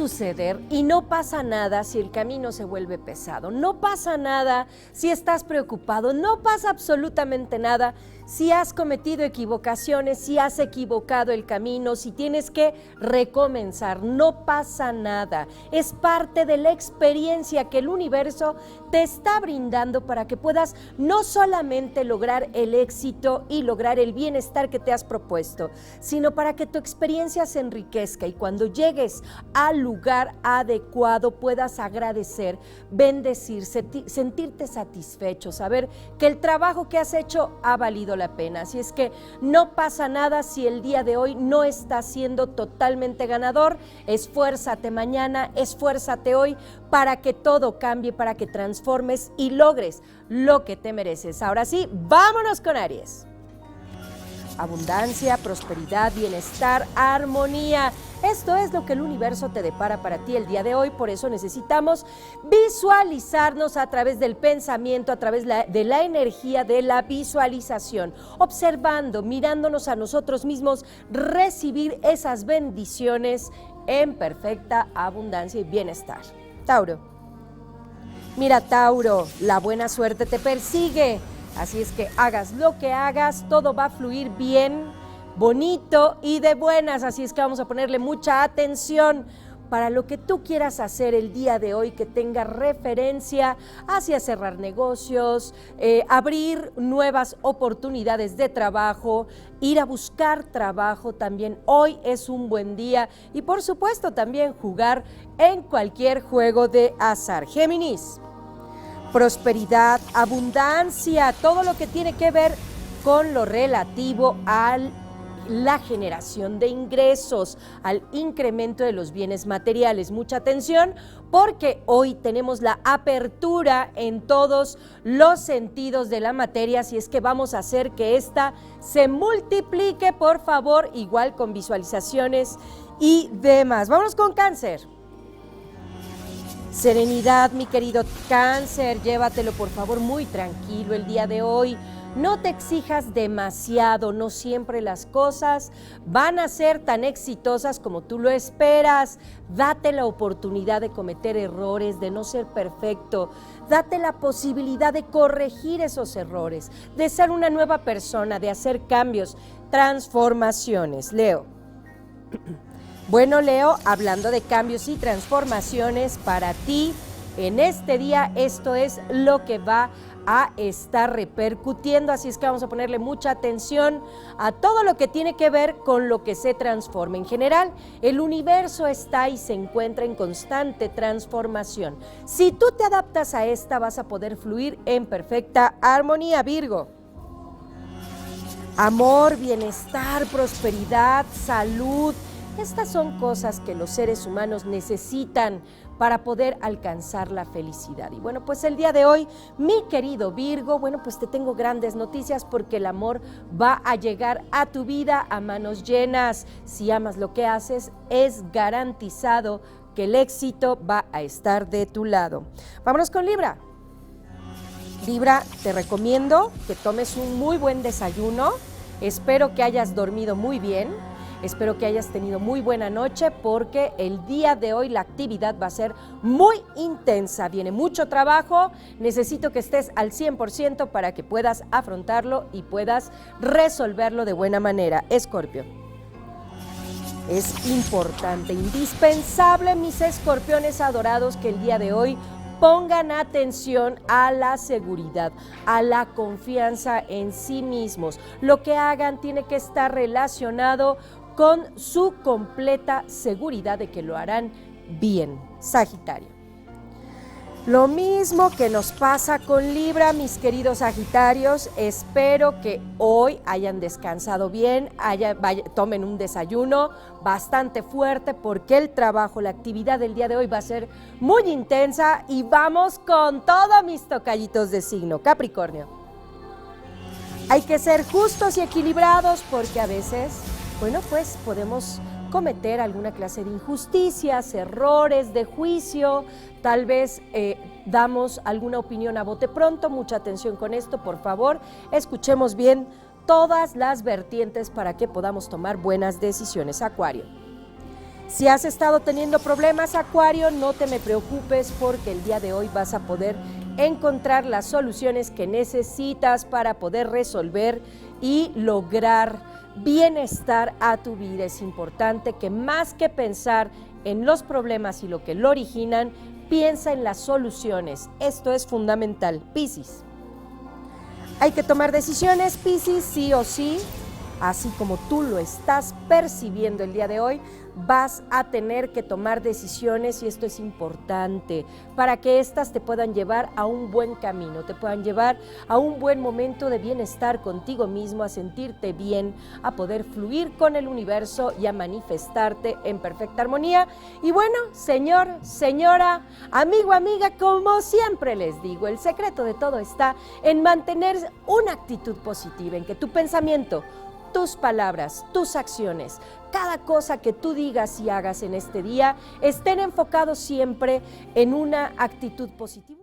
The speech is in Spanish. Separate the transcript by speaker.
Speaker 1: suceder y no pasa nada si el camino se vuelve pesado, no pasa nada si estás preocupado, no pasa absolutamente nada si has cometido equivocaciones, si has equivocado el camino, si tienes que recomenzar, no pasa nada. Es parte de la experiencia que el universo te está brindando para que puedas no solamente lograr el éxito y lograr el bienestar que te has propuesto, sino para que tu experiencia se enriquezca y cuando llegues al lugar adecuado puedas agradecer, bendecir, sentirte satisfecho, saber que el trabajo que has hecho ha valido la pena. Así es que no pasa nada si el día de hoy no estás siendo totalmente ganador. Esfuérzate mañana, esfuérzate hoy para que todo cambie, para que transformes y logres lo que te mereces. Ahora sí, vámonos con Aries. Abundancia, prosperidad, bienestar, armonía. Esto es lo que el universo te depara para ti el día de hoy, por eso necesitamos visualizarnos a través del pensamiento, a través de la energía de la visualización, observando, mirándonos a nosotros mismos, recibir esas bendiciones en perfecta abundancia y bienestar. Tauro. Mira, Tauro, la buena suerte te persigue. Así es que hagas lo que hagas, todo va a fluir bien, bonito y de buenas. Así es que vamos a ponerle mucha atención para lo que tú quieras hacer el día de hoy, que tenga referencia hacia cerrar negocios, abrir nuevas oportunidades de trabajo, ir a buscar trabajo también. Hoy es un buen día y por supuesto también jugar en cualquier juego de azar. Géminis. Prosperidad, abundancia, todo lo que tiene que ver con lo relativo a la generación de ingresos, al incremento de los bienes materiales. Mucha atención porque hoy tenemos la apertura en todos los sentidos de la materia, así es que vamos a hacer que esta se multiplique, por favor, igual con visualizaciones y demás. Vámonos con Cáncer. Serenidad, mi querido Cáncer, llévatelo por favor muy tranquilo el día de hoy. No te exijas demasiado, no siempre las cosas van a ser tan exitosas como tú lo esperas. Date la oportunidad de cometer errores, de no ser perfecto. Date la posibilidad de corregir esos errores, de ser una nueva persona, de hacer cambios, transformaciones. Leo. Bueno, Leo, hablando de cambios y transformaciones para ti, en este día esto es lo que va a estar repercutiendo, así es que vamos a ponerle mucha atención a todo lo que tiene que ver con lo que se transforma. En general, el universo está y se encuentra en constante transformación. Si tú te adaptas a esta, vas a poder fluir en perfecta armonía, Virgo. Amor, bienestar, prosperidad, salud. Estas son cosas que los seres humanos necesitan para poder alcanzar la felicidad. Y bueno, pues el día de hoy, mi querido Virgo, bueno, pues te tengo grandes noticias porque el amor va a llegar a tu vida a manos llenas. Si amas lo que haces, es garantizado que el éxito va a estar de tu lado. Vámonos con Libra. Libra, te recomiendo que tomes un muy buen desayuno. Espero que hayas dormido muy bien. Espero que hayas tenido muy buena noche porque el día de hoy la actividad va a ser muy intensa. Viene mucho trabajo, necesito que estés al 100% para que puedas afrontarlo y puedas resolverlo de buena manera. Escorpio. Es importante, indispensable, mis escorpiones adorados, que el día de hoy pongan atención a la seguridad, a la confianza en sí mismos. Lo que hagan tiene que estar relacionado con su completa seguridad de que lo harán bien. Sagitario. Lo mismo que nos pasa con Libra, mis queridos Sagitarios. Espero que hoy hayan descansado bien, tomen un desayuno bastante fuerte porque el trabajo, la actividad del día de hoy va a ser muy intensa y vamos con todo, mis tocallitos de signo. Capricornio. Hay que ser justos y equilibrados porque a veces, bueno, pues podemos cometer alguna clase de injusticias, errores de juicio, tal vez damos alguna opinión a bote pronto. Mucha atención con esto, por favor, escuchemos bien todas las vertientes para que podamos tomar buenas decisiones. Acuario. Si has estado teniendo problemas, Acuario, no te me preocupes porque el día de hoy vas a poder encontrar las soluciones que necesitas para poder resolver y lograr bienestar a tu vida. Es importante que más que pensar en los problemas y lo que lo originan, piensa en las soluciones. Esto es fundamental. Piscis. Hay que tomar decisiones, Piscis, sí o sí. Así como tú lo estás percibiendo el día de hoy, vas a tener que tomar decisiones y esto es importante para que éstas te puedan llevar a un buen camino, te puedan llevar a un buen momento de bienestar contigo mismo, a sentirte bien, a poder fluir con el universo y a manifestarte en perfecta armonía. Y bueno, señor, señora, amigo, amiga, como siempre les digo, el secreto de todo está en mantener una actitud positiva, en que tu pensamiento, tus palabras, tus acciones, cada cosa que tú digas y hagas en este día estén enfocados siempre en una actitud positiva.